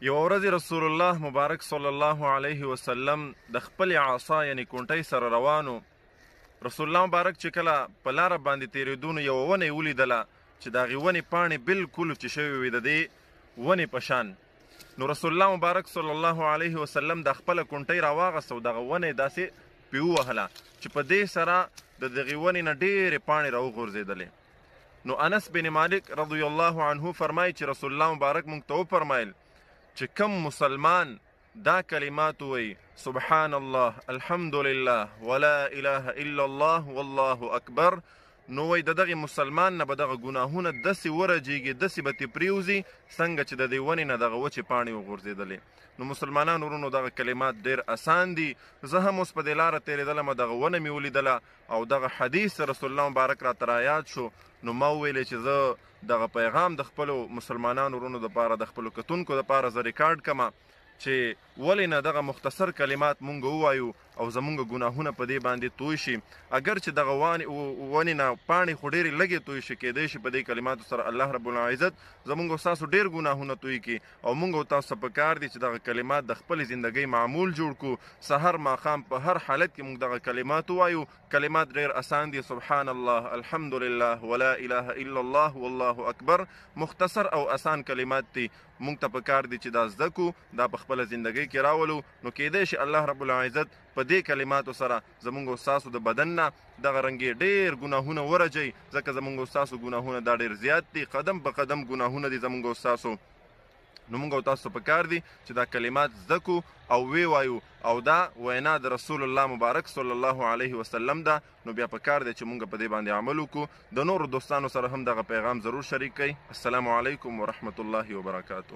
یو ورځ رسول الله مبارک صلی الله علیه وسلم د خپل عصا یعنی کونټۍ سره روانو. رسول الله مبارک چې کله په لاره باندې تېرېدو نو یوه ونه یې ولیدله چې د هغې ونې پاڼې بالکل چې شوې وې د دې ونې په شان. نو رسول الله مبارک صلی الله علیه وسلم د خپله کونټۍ راواغسته او دغه ونه یې داسې پې ووهله چې په دې سره د دغې ونې نه ډېرې پاڼې راوغورځېدلې. نو انس بن مالک رضی الله عنه فرمایي چې رسول الله مبارک موږ ته وفرمایل چې کم مسلمان دا کلمات وی سبحان الله الحمدلله ولا اله الا الله والله اکبر، نو وی د دغه مسلمان نه به دغه ګناهونه داسې ورجېږي، داسې به ترې پرېوځي څنګه چې د دې ونې نه دغه وچې پاڼې وغورځېدلې. نو مسلمانانو ورونو دغه کلمات ډېر اسان دي. زه هم اوس په دې لاره تېرېدلم دغه ونه مې ولیدله او دغه حدیث رسول الله مبارک راته رایاد شو. نو ما وویلې چې زه دغه پیغام د خپلو مسلمانانو ورونو دپاره د خپلو کتونکو دپاره زه ریکارډ کړمه چې ولې نه دغه مختصر کلمات مونږ ووایو او زمونږ ګناهونه په دې باندې توی شي. اگر چې دغه ونې نه پاڼې خو ډېرې لږې توی شي، کیدی شي په دې کلماتو سره الله رب العزت زمونږ او ستاسو ډېر ګناهونه توی کړي او مونږ او تاسو ته پکار دي چې دغه کلمات د خپلې زندګۍ معمول جوړ کړو. سحر ماښام په هر حالت کې مونږ دغه کلمات ووایو. کلمات ډېر اسان دي، سبحان الله الحمدلله ولا اله الا الله والله اکبر. مختصر او اسان کلمات دي، مونږ ته پکار دي چې دا زده کړو، دا په خپله زندګۍ کې راولو. نو کیدی شي الله رب العزت په دې کلماتو سره زمونږ او ستاسو د بدن نه دغه رنګې ډېر ګناهونه ورجوي، ځکه زمونږ او ستاسو ګناهونه دا ډېر زیات دي، قدم په قدم ګناهونه دي زمونږ او ستاسو. نو موږ او تاسو پکار دي چې دا کلمات زده کړو او وی وایو، او دا وینا د رسول الله مبارک صلی الله علیه وسلم ده. نو بیا پکار دی چې موږ په دې باندې عمل وکړو. د نورو دوستانو سره هم دغه پیغام ضرور شریک کړئ. السلام علیکم ورحمت الله وبرکاته.